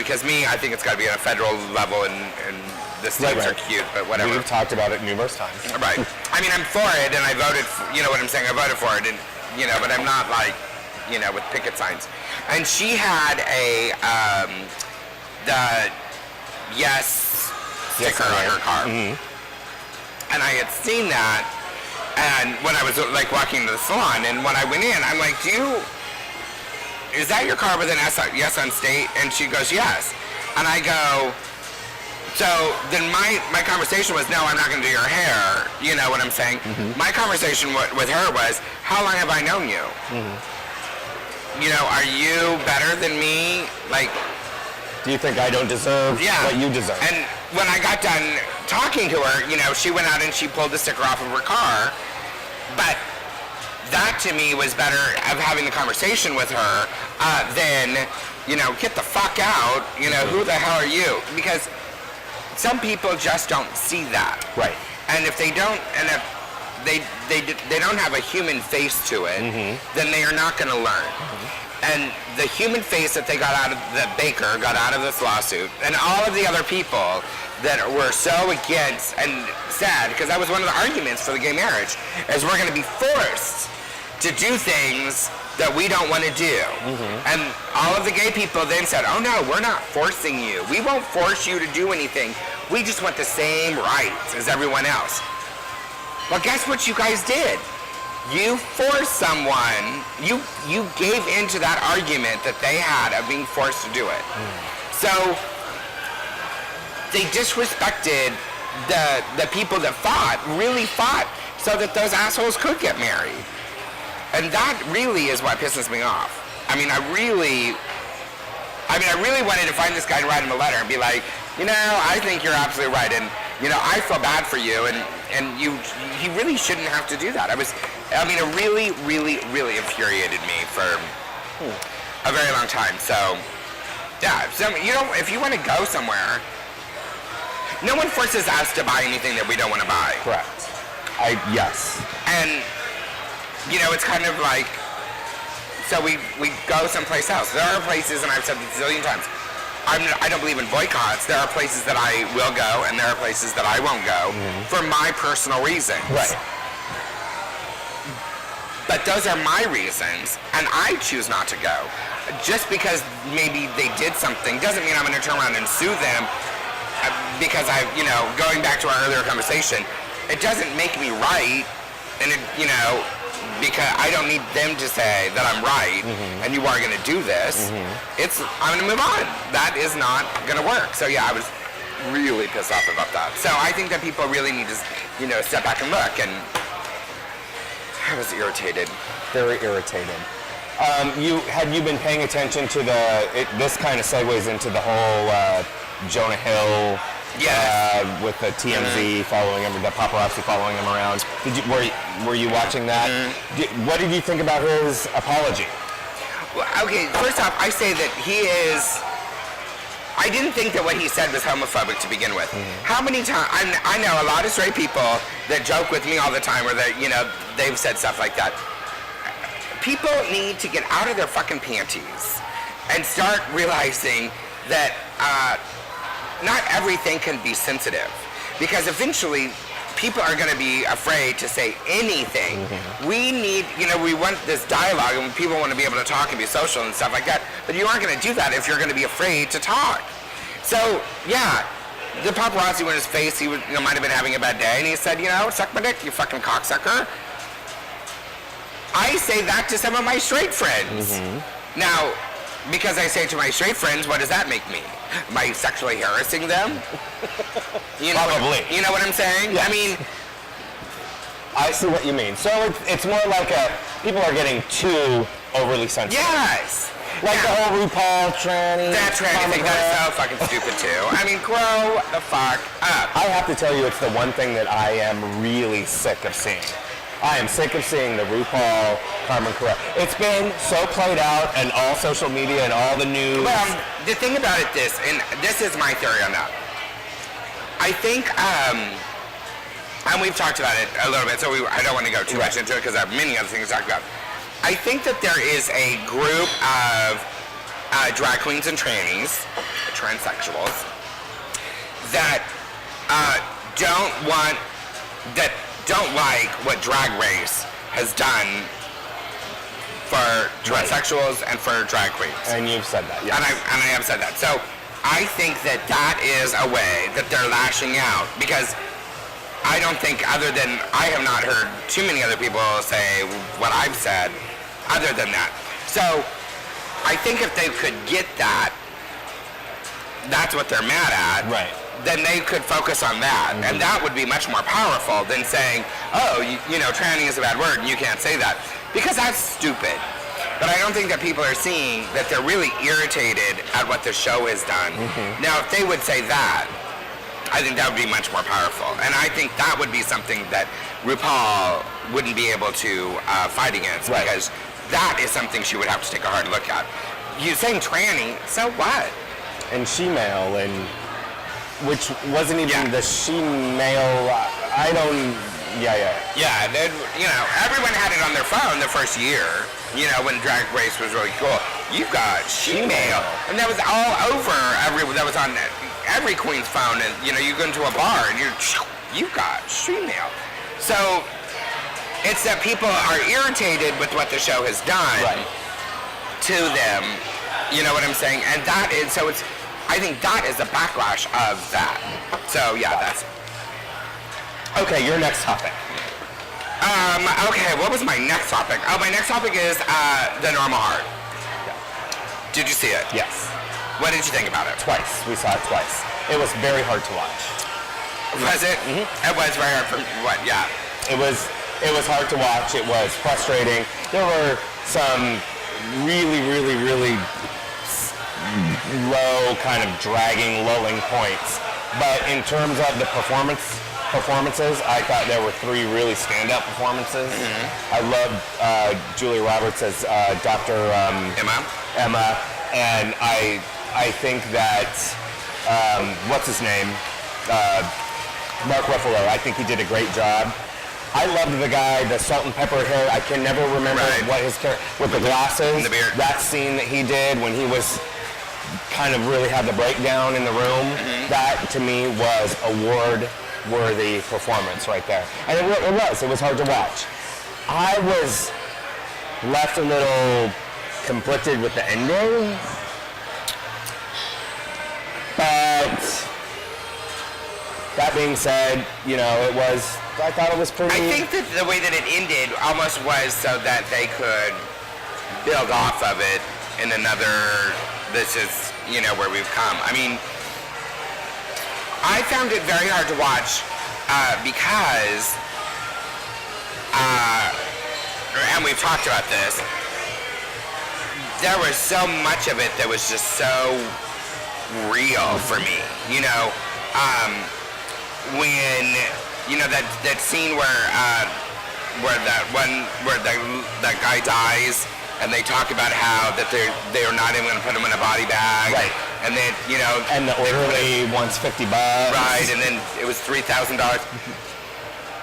Because I think it's got to be on a federal level, and the states are cute, but whatever. We've talked about it numerous times. Right. I mean, I'm for it, and I voted. You know what I'm saying? I voted for it, and but I'm not like, with picket signs. And she had the yes sticker on her car. And I had seen that, and when I was like walking to the salon, and when I went in, I'm like, is that your car with an yes on state? And she goes, yes. And I go, so then my conversation was, no, I'm not going to do your hair. You know what I'm saying? My conversation with her was, how long have I known you? You know, are you better than me? Like, Do you think I don't deserve what you deserve? And when I got done talking to her, you know, she went out and she pulled the sticker off of her car. But that to me was better of having the conversation with her than, you know, get the fuck out. You know, who the hell are you? Because some people just don't see that. Right. And if they don't, and if they don't have a human face to it, then they are not going to learn. And the human face that they got out of, that Baker got out of this lawsuit, and all of the other people that were so against and sad, because that was one of the arguments for the gay marriage, is we're going to be forced to do things that we don't want to do. And all of the gay people then said, oh no, we're not forcing you. We won't force you to do anything. We just want the same rights as everyone else. Well, guess what you guys did? You forced someone, you gave into that argument that they had of being forced to do it. So they disrespected the people that really fought so that those assholes could get married. And that really is what pisses me off. I mean, I really wanted to find this guy and write him a letter and be like, you know, I think you're absolutely right, and you know, I feel bad for you, and he really shouldn't have to do that. It really, really, really infuriated me for a very long time. So, yeah, so, you know, if you want to go somewhere, no one forces us to buy anything that we don't want to buy. Correct. Yes. And, you know, it's kind of like, so we go someplace else. There are places, and I've said this a zillion times, I don't believe in boycotts. There are places that I will go, and there are places that I won't go for my personal reasons. Right. But those are my reasons, and I choose not to go. Just because maybe they did something doesn't mean I'm going to turn around and sue them because you know, going back to our earlier conversation, it doesn't make me right, and it, you know, because I don't need them to say that I'm right and you are going to do this. I'm going to move on. That is not going to work. So yeah, I was really pissed off about that. So I think that people really need to, you know, step back and look, and I was irritated. Very irritated. Had you been paying attention to this kind of segues into the whole Jonah Hill with the TMZ following him, the paparazzi following him around. Were you watching that? What did you think about his apology? Well, okay, first off, I say that I didn't think that what he said was homophobic to begin with. How many times, I know a lot of straight people that joke with me all the time, or that, you know, they've said stuff like that. People need to get out of their fucking panties and start realizing that not everything can be sensitive, because eventually people are going to be afraid to say anything. We need, you know, we want this dialogue, and people want to be able to talk and be social and stuff like that, but you aren't going to do that if you're going to be afraid to talk. So yeah, the paparazzi went in his face. He might have been having a bad day, and he said, you know, suck my dick, you fucking cocksucker. I say that to some of my straight friends. Now, because I say to my straight friends, what does that make me? Am I sexually harassing them? You know Probably. You know what I'm saying? Yes. I mean, I see what you mean. So it's more like people are getting too overly sensitive. yes. Like the whole RuPaul tranny. That tranny thing, that's so fucking stupid too. I mean, grow the fuck up. I have to tell you, it's the one thing that I am really sick of seeing. I am sick of seeing the RuPaul Carmen Carrera. It's been so played out and all social media and all the news. Well, the thing about it and this is my theory on that. I think, and we've talked about it a little bit, so I don't want to go too much into it because I have many other things to talk about. I think that there is a group of drag queens and trannies, transsexuals, that don't like what Drag Race has done for transsexuals and for drag queens. And you've said that, yes. And I have said that. So I think that is a way that they're lashing out, because I don't think, other than, I have not heard too many other people say what I've said other than that. So I think if they could get that, that's what they're mad at. Right. Then they could focus on that. And that would be much more powerful than saying, oh, you know, tranny is a bad word and you can't say that. Because that's stupid. But I don't think that people are seeing that they're really irritated at what the show has done. Now, if they would say that, I think that would be much more powerful. And I think that would be something that RuPaul wouldn't be able to fight against. Right. Because that is something she would have to take a hard look at. You saying tranny, so what? And she-male, and which wasn't even Yeah. the she-male. I don't. Yeah. Yeah, you know, everyone had it on their phone the first year. You know, when Drag Race was really cool. You've got she-male, and that was all over. That was on every queen's phone. And you know, you go into a bar and you got she-male. So it's that people are irritated with what the show has done to them. You know what I'm saying? And that is so. I think that is a backlash of that. So yeah, that's. Okay, your next topic. Okay, what was my next topic? Oh, my next topic is The Normal Heart. Did you see it? Yes. What did you think about it? Twice. We saw it twice. It was very hard to watch. Was it? It was very hard for what? Yeah. It was hard to watch. It was frustrating. There were some really low, kind of dragging, lulling points. But in terms of the performances, I thought there were 3 really standout performances. I loved Julia Roberts as Dr. Emma, and I think that what's his name, Mark Ruffalo. I think he did a great job. I loved the guy, the salt and pepper hair. I can never remember what his character with the glasses. The beard. That scene that he did when he was kind of really had the breakdown in the room. That to me was award-worthy performance right there, and it was hard to watch. I was left a little conflicted with the ending, but that being said, you know, I thought it was pretty. I think that the way that it ended almost was so that they could build off of it in another. This is, you know, where we've come. I mean, I found it very hard to watch because, and we've talked about this, there was so much of it that was just so real for me. You know, when, you know, that scene where that guy dies, and they talk about how that they're not even going to put him in a body bag. Right. And then, you know. And the orderly wants $50. Right, and then it was $3,000.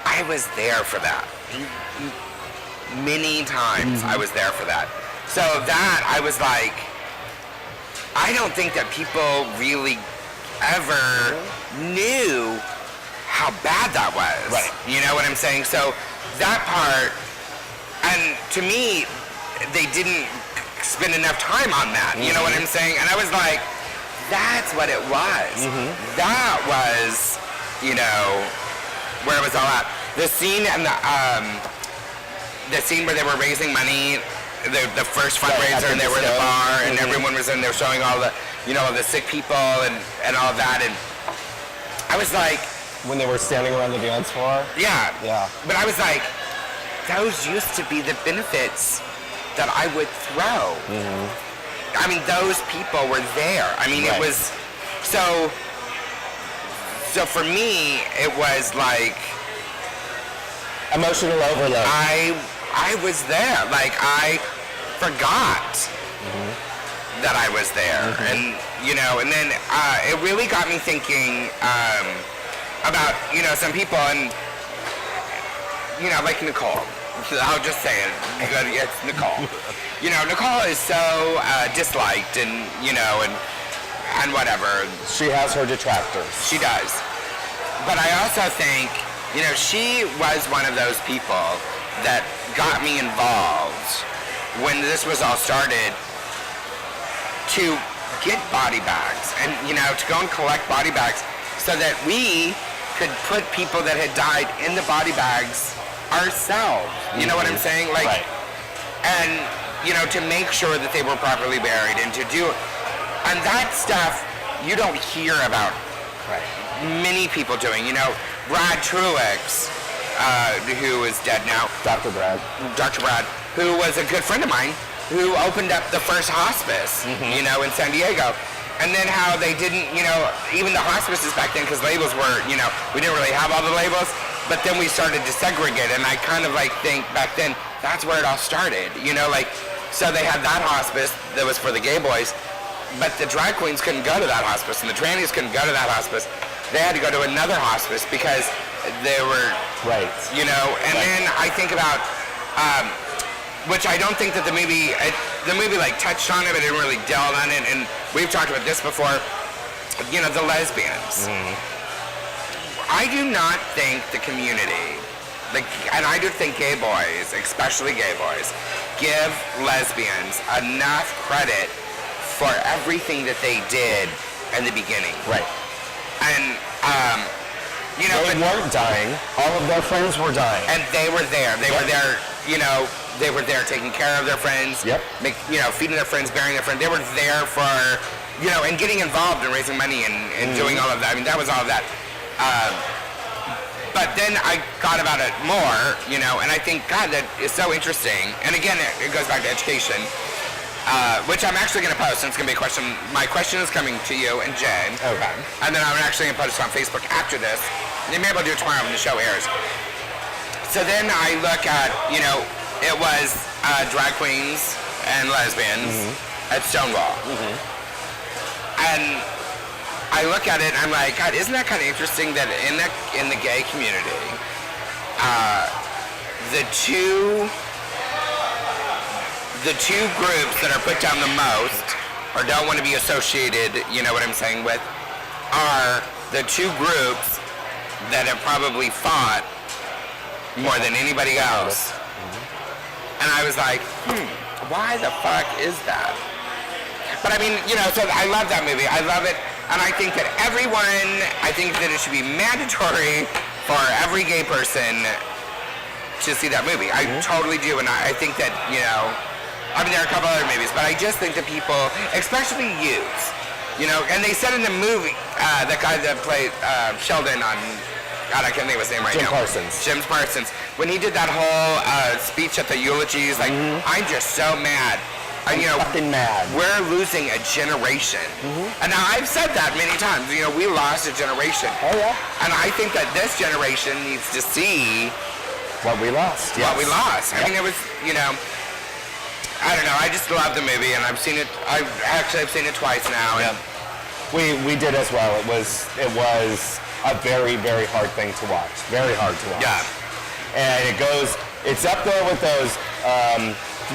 I was there for that. Many times I was there for that. So that, I was like, I don't think that people really ever knew how bad that was. Right. You know what I'm saying? So that part, and to me, they didn't spend enough time on that. You know what I'm saying? And I was like, that's what it was. That was, you know, where it was all at. The scene and the scene where they were raising money, the first fundraiser, and they were in the bar, and everyone was in there showing all the, you know, the sick people and all that, and I was like, when they were standing around the dance floor. Yeah. But I was like, those used to be the benefits that I would throw. I mean, those people were there. I mean, it was so for me, it was like emotional overload. I was there. Like, I forgot that I was there. And, you know, and then it really got me thinking about, you know, some people, and, you know, like Nicole. I'll just say it. It's Nicole. You know, Nicole is so disliked, and, you know, and whatever. She has her detractors. She does. But I also think, you know, she was one of those people that got me involved when this was all started to get body bags and, you know, to go and collect body bags so that we could put people that had died in the body bags ourselves. You know what I'm saying? Like, Right. and you know, to make sure that they were properly buried and to do, and that stuff you don't hear about Right. many people doing. You know, Brad Truex, who is dead now, Dr. Brad. Dr. Brad, who was a good friend of mine, who opened up the first hospice, you know, in San Diego. And then how they didn't, you know, even the hospices back then, because labels were, you know, we didn't really have all the labels, but then we started to segregate, and I kind of like think back then, that's where it all started, you know, like, so they had that hospice that was for the gay boys, but the drag queens couldn't go to that hospice, and the trannies couldn't go to that hospice. They had to go to another hospice because they were, Right. you know, and then I think about, which I don't think that the movie like touched on it, but it didn't really delve on it, and we've talked about this before, you know, the lesbians. I do not think the community, like, and I do think gay boys, especially gay boys, give lesbians enough credit for everything that they did in the beginning. Right. And, you know, They weren't dying. All of their friends were dying. and they were there. They were there, you know, they were there taking care of their friends, Yep. you know, feeding their friends, burying their friends. They were there for, you know, and getting involved in raising money and doing all of that. I mean, that was all of that. But then I thought about it more, you know, and I think, God, that is so interesting. And again, it goes back to education, which I'm actually going to post, and it's going to be a question. My question is coming to you and Jen. Okay. And then I'm actually going to post it on Facebook after this. And maybe I'll do it tomorrow when the show airs. So then I look at, you know, it was drag queens and lesbians at Stonewall. And I look at it and I'm like, God, isn't that kind of interesting that in the gay community, the two groups that are put down the most or don't want to be associated, you know what I'm saying, with, are the two groups that have probably fought more than anybody else. And I was like, why the fuck is that? But I mean, you know, so I love that movie. I love it. And I think that I think that it should be mandatory for every gay person to see that movie. I totally do. And I think that, you know, I mean, there are a couple other movies, but I just think that people, especially youths, you know, and they said in the movie, that guy that played Sheldon on, God, I can't think of his name right Jim now. Parsons. Jim Parsons. When he did that whole speech at the eulogies, like, I'm just so mad. You know, Fucking mad. we're losing a generation. And now I've said that many times. You know, we lost a generation. Oh, yeah. And I think that this generation needs to see What we lost. what we yes. lost. I mean, it was, you know, I don't know. I just love the movie, and I've seen it. I've seen it twice now. And We did as well. It was a very, very hard thing to watch. Very hard to watch. Yeah. And it's up there with those,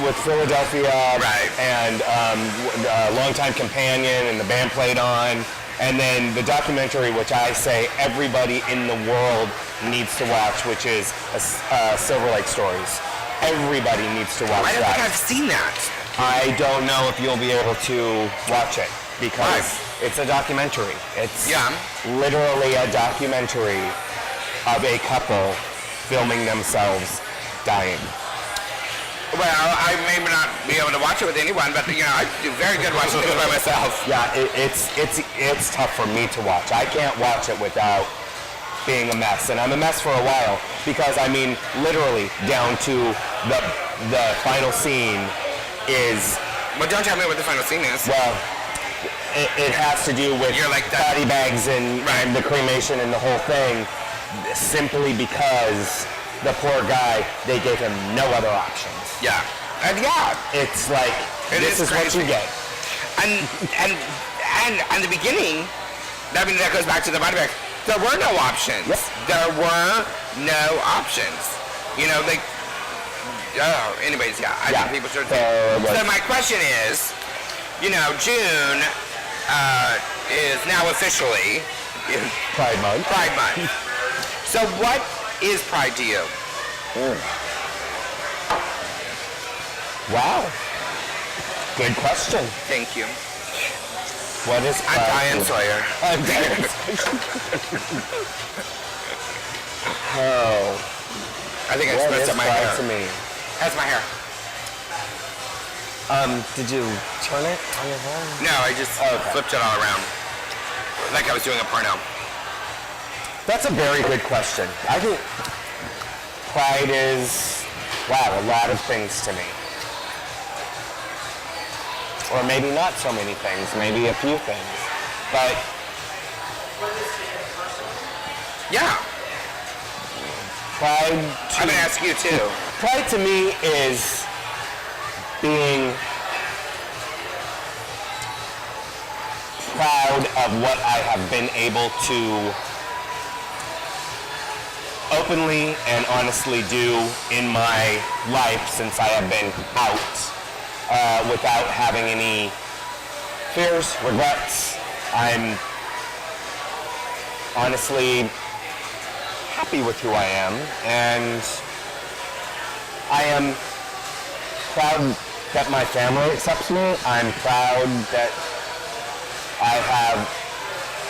with Philadelphia. Right. And Longtime Companion, and the band played on. And then the documentary, which I say everybody in the world needs to watch, which is Silver Lake Stories. Everybody needs to watch I don't that. think I've seen that. I don't know if you'll be able to watch it because Why? it's a documentary. It's Yeah. literally a documentary of a couple filming themselves dying. Well, I may not be able to watch it with anyone, but, you know, I do very good watching things by myself. Yeah, it's tough for me to watch. I can't watch it without being a mess, and I'm a mess for a while because I mean, literally down to the final scene is. But don't tell me what the final scene is. Well, it has to do with You're like that- body bags and the cremation and the whole thing, simply because the poor guy, they gave him no other options. Yeah. And yeah, It's like, this is what crazy. you get. And the beginning, I mean, that goes back to the body bag. There were no options. Yep. There were no options. You know, like, anyways, yeah. I think people should. So my question is, you know, June is now officially Pride Month. Pride Month. So what is Pride to you? Wow. Good question. Thank you. What is I'm Pride? Diane Sawyer. I'm Diane. Oh, I think I what messed is up my pride hair. to me? That's my hair. Did you turn it on your hair? No, I just Okay. flipped it all around. Like I was doing a porno. That's a very good question. I think pride is, wow, a lot of things to me. Or maybe not so many things, maybe a few things. But Yeah, pride I'm gonna ask you too. pride to me is being proud of what I have been able to openly and honestly do in my life since I have been out, without having any fears, regrets. I'm honestly happy with who I am, and I am proud that my family accepts me. I'm proud that I have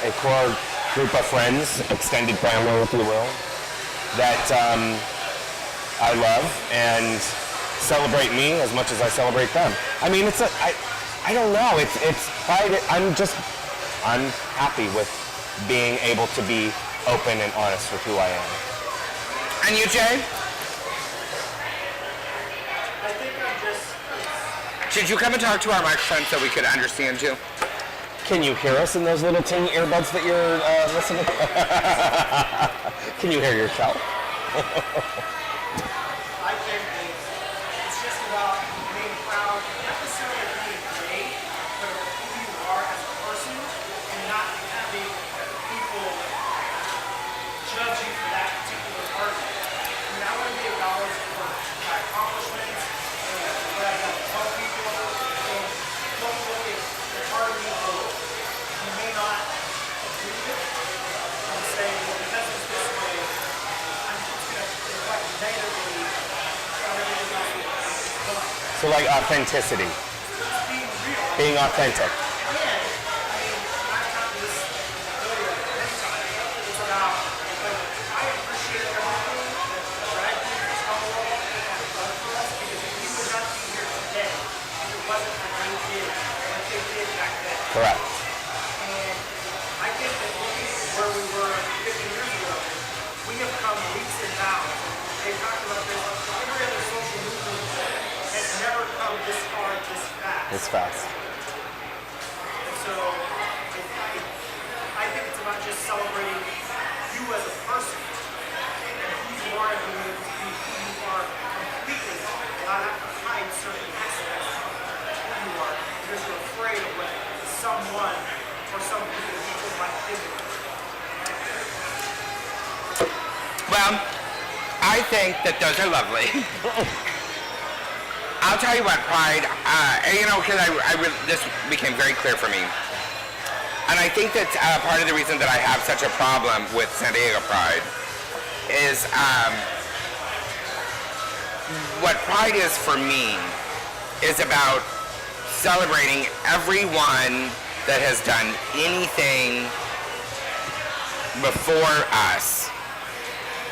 a core group of friends, extended family if you will, that I love and celebrate me as much as I celebrate them. I mean, I don't know, it's pride. I'm happy with being able to be open and honest with who I am. And you, Jay? I think I'm just, Should you come and talk to our microphone so we could understand you? Can you hear us in those little teeny earbuds that you're listening to? Can you hear yourself? I think it's just about being proud, not necessarily of being gay, but of who you are as a person, and not having people judge you for that particular part of it. I mean, I want to be acknowledged for my accomplishments, and what I've done to help people, and don't look at the part of me where you may not agree with, and say, well, because it's this way, I'm just going to reflect negatively on everything else that's done. So like authenticity, Being real. being authentic. And, I mean, I've talked to this earlier many times. It's about, like, I appreciate everything that drag queens and Stonewall have done for us, because we would not be here today if it wasn't for what they did, what they did back then. Correct. And I think that looking at where we were 50 years ago, we have come leaps and bounds. They talked about this. Every other social movement has never come this far, this fast. It's fast. And so I think it's about just celebrating you as a person and who you are and being able to be who you are completely and not have to hide certain aspects of who you are because you're afraid of what someone or some group of people might think of you. Well, I think that those are lovely. I'll tell you what, Pride, because this became very clear for me. And I think that part of the reason that I have such a problem with San Diego Pride is what Pride is for me is about celebrating everyone that has done anything before us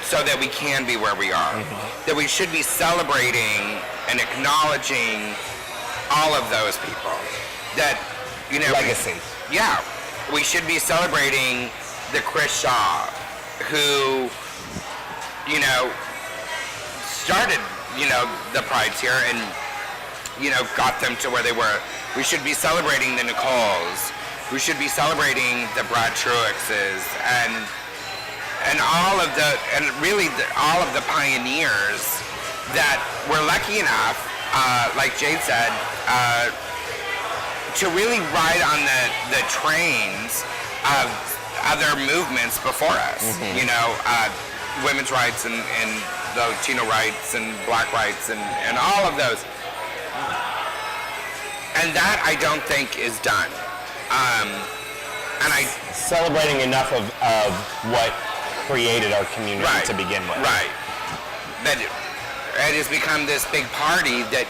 so that we can be where we are. That we should be celebrating and acknowledging all of those people. That, Legacy. yeah, we should be celebrating the Chris Shaw who, started, the Prides here and, got them to where they were. We should be celebrating the Nicoles. We should be celebrating the Brad Truexes and all of the, and really all of the pioneers that were lucky enough, like Jade said, to really ride on the trains of other movements before us. Women's rights and Latino rights and black rights and all of those. And that I don't think is done. And I Celebrating enough of what created our community Right. to begin with. Right. That it has become this big party that,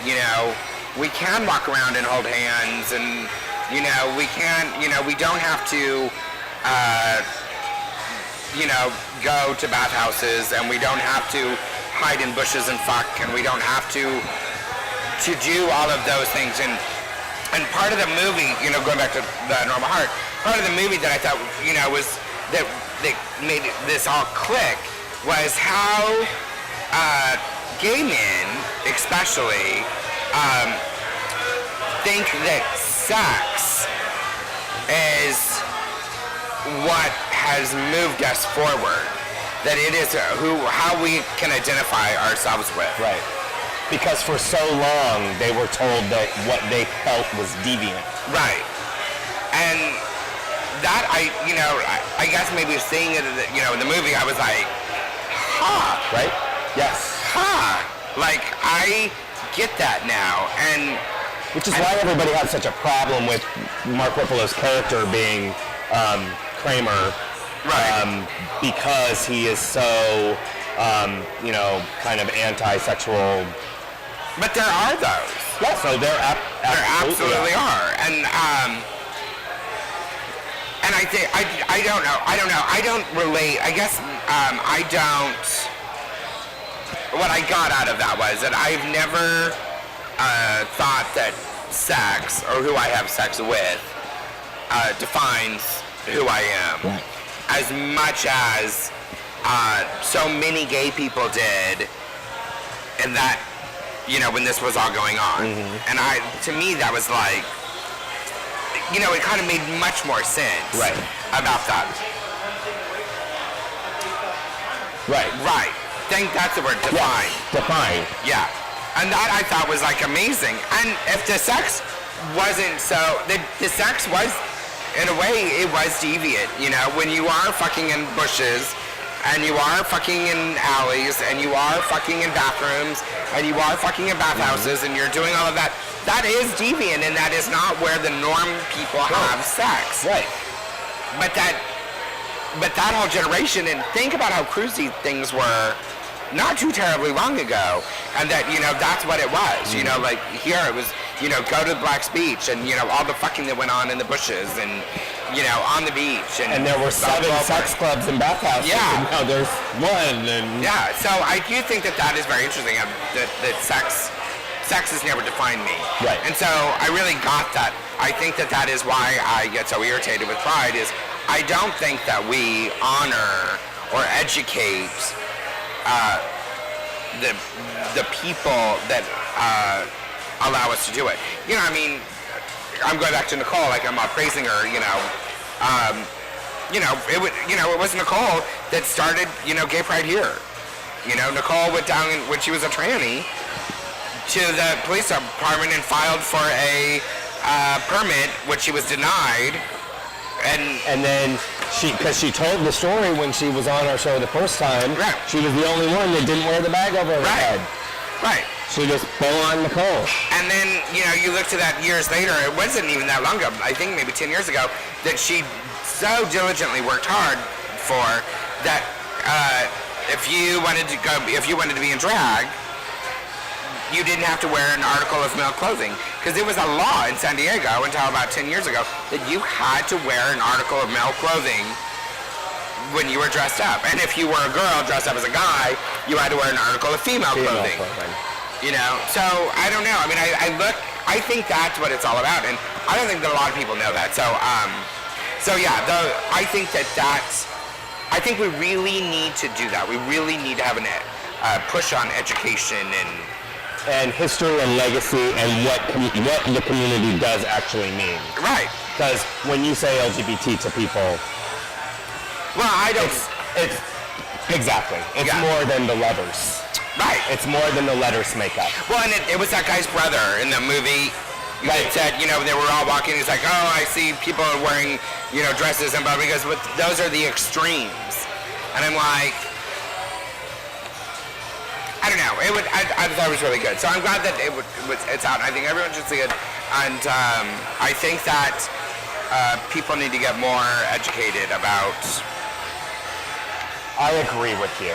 we can walk around and hold hands and, we can, we don't have to go to bathhouses, and we don't have to hide in bushes and fuck, and we don't have to do all of those things. And part of the movie, going back to the Normal Heart, part of the movie that I thought, was that made this all click was how gay men, especially, think that sex is what has moved us forward. That it is how we can identify ourselves with. Right. Because for so long they were told that what they felt was deviant. Right. And that I guess maybe seeing it in the movie, I was like, huh. Right? Yes. Huh. Like, I get that now. And which is why everybody had such a problem with Mark Ruffalo's character being Kramer. Right. Because he is so, kind of anti-sexual. But there are those. Yeah, so there absolutely are. And I think, I don't know. I don't relate. I guess what I got out of that was that I've never thought that sex, or who I have sex with, defines who I am. Right. As much as so many gay people did, and that, when this was all going on. Mm-hmm. And to me, that was like, it kind of made much more sense. Right. About that. Right. Right. I think that's the word, define. Yeah. Define. Yeah. And that I thought was like amazing. And if the sex wasn't so, the sex was, in a way, it was deviant. When you are fucking in bushes, and you are fucking in alleys, and you are fucking in bathrooms, and you are fucking in bathhouses, and you're doing all of that, that is deviant, and that is not where the norm people have sex. Right. But that whole generation, and think about how cruisy things were not too terribly long ago, and that, that's what it was. Like here it was, go to Black's Beach, and, all the fucking that went on in the bushes, and, on the beach. And there were 7 sex clubs and bathhouses, yeah. And now there's 1. And yeah, so I do think that is very interesting, that sex has never defined me. Right. And so I really got that. I think that is why I get so irritated with Pride, is I don't think that we honor or educate the people that allow us to do it. I'm going back to Nicole, like I'm not praising her, it was Nicole that started, Gay Pride here. Nicole went down when she was a tranny to the police department and filed for a permit, which she was denied. And then because she told the story when she was on our show the first time, right. She was the only one that didn't wear the bag over her head. Right. She just full on Nicole. And then, you look to that years later, it wasn't even that long ago, I think maybe 10 years ago, that she so diligently worked hard for that if you wanted to be in drag, you didn't have to wear an article of male clothing. Because it was a law in San Diego until about 10 years ago that you had to wear an article of male clothing when you were dressed up. And if you were a girl dressed up as a guy, you had to wear an article of female clothing. So I don't know. I mean, I think that's what it's all about. And I don't think that a lot of people know that. So yeah, I think I think we really need to do that. We really need to have a push on education and history and legacy and what the community does actually mean. Right. Because when you say LGBT to people, well, I don't. It's exactly. It's more than the letters. Right. It's more than the letters make up. Well, and it was that guy's brother in the movie. That said, they were all walking. He's like, oh, I see people wearing, dresses and blah. Because those are the extremes. And I'm like, I don't know. I thought it was really good. So I'm glad that it's out. I think everyone should see it. And I think that people need to get more educated about. I agree with you.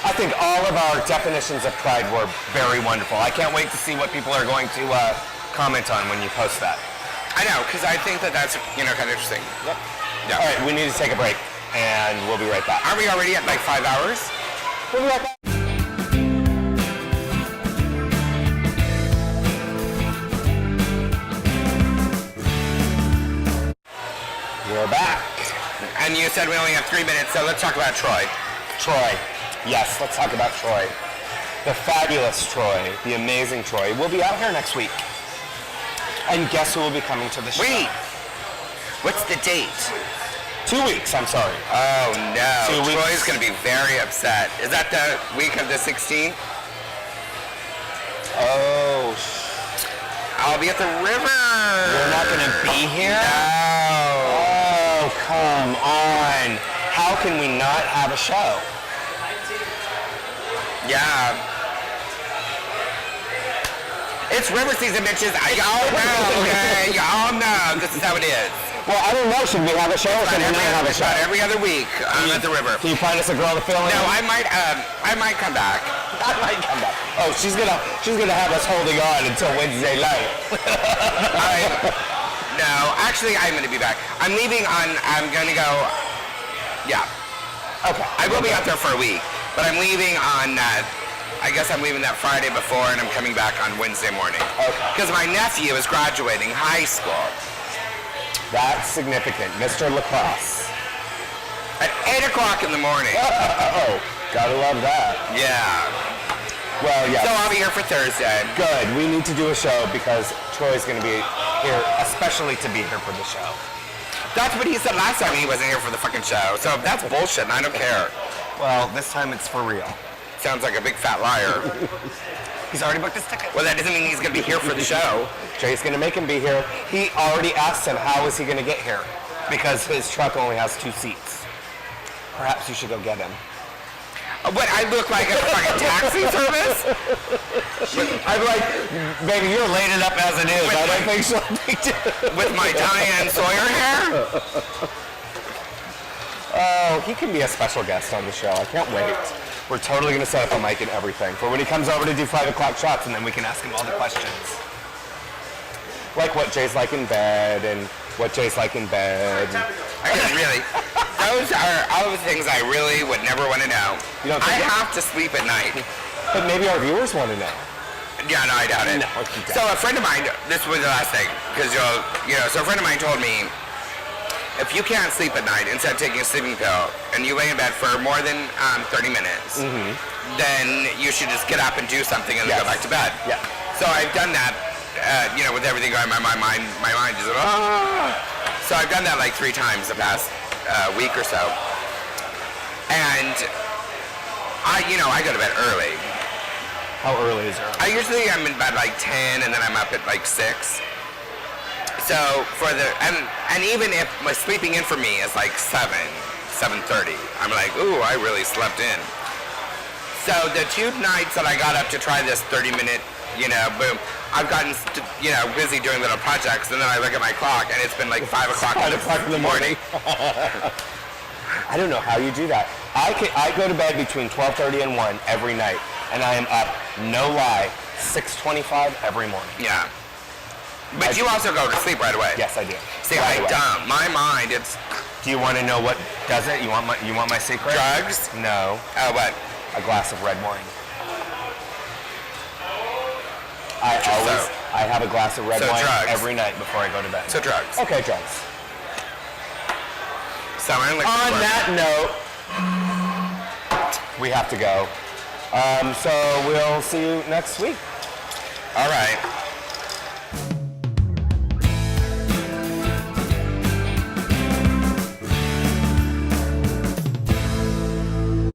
I think all of our definitions of pride were very wonderful. I can't wait to see what people are going to comment on when you post that. I know, because I think that's kind of interesting. Yep. Yeah. All right, we need to take a break. and we'll be right back. Aren't we already at like 5 hours? We'll be right back. We're back. And you said we only have 3 minutes, so let's talk about Troy. Troy. Yes, let's talk about Troy. The fabulous Troy, the amazing Troy, will be out here next week. And guess who will be coming to the show? Wait, what's the date? 2 weeks, I'm sorry. Oh no, 2 weeks. Troy's gonna be very upset. Is that the week of the 16th? Oh, I'll be at the river. you're not going to be here? No. Oh, come on. How can we not have a show? Yeah. It's river season, bitches. Y'all know, okay? Y'all know this is how it is. Well, I don't know. Should we have a show or should we not have a show? About every other week, I'm at the river. Can you find us a girl to fill in? No, I might come back. I might come back. Oh, she's gonna have us holding on until Wednesday night. No, actually, I'm gonna be back. I'm gonna go. Yeah. Okay. I will be out there for a week, but I'm leaving on. I guess I'm leaving that Friday before, and I'm coming back on Wednesday morning. Okay. Because my nephew is graduating high school That's significant, Mr. Lacrosse. at 8 o'clock in the morning. Oh, gotta love that. Yeah. Well, yeah. So I'll be here for Thursday. Good. We need to do a show because Troy's going to be here, especially to be here for the show. That's what he said last time. He wasn't here for the fucking show. So that's bullshit, and I don't care. Well, this time it's for real. Sounds like a big fat liar. He's already booked his ticket. Well, that doesn't mean he's gonna be here for the show. Jay's going to make him be here. He already asked him how is he going to get here because his truck only has 2 seats. Perhaps you should go get him. What, I look like a fucking taxi service? I'm like, baby, you're laid it up as it is. I don't think so. With my Diane Sawyer hair? Oh, he can be a special guest on the show. I can't wait. We're totally going to set up a mic and everything for when he comes over to do 5 o'clock shots, and then we can ask him all the questions. Like what Jay's like in bed, and what Jay's like in bed. I guess really. Those are all the things I really would never want to know. You don't I think have to sleep at night. But maybe our viewers want to know. Yeah, no, I doubt it. No, you doubt So a friend of mine, this was the last thing, because so a friend of mine told me, if you can't sleep at night, instead of taking a sleeping pill, and you lay in bed for more than 30 minutes, then you should just get up and do something and then go back to bed. Yeah. So I've done that, with everything going on, my mind just, So I've done that like 3 times the past week or so. And I go to bed early. How early is it? I usually am in bed like 10 and then I'm up at like 6. So and even if my sleeping in for me is like 7:30, I'm like, ooh, I really slept in. So the 2 nights that I got up to try this 30-minute, boom, I've gotten, busy doing little projects, and then I look at my clock, and it's been like 5 o'clock in the morning. I don't know how you do that. I go to bed between 12:30 and 1 every night, and I am up, no lie, 6:25 every morning. Yeah. But you also go to sleep right away. Yes, I do. See, Right I away. don't. My mind, it's Do you want to know what does it? You want my secret? drugs. No, Oh, what? a glass of red wine. So- I have a glass of red So wine drugs. every night before I go to bed. So drugs. Okay, drugs. Summer and liquor On store. that note, we have to go. So we'll see you next week. All right.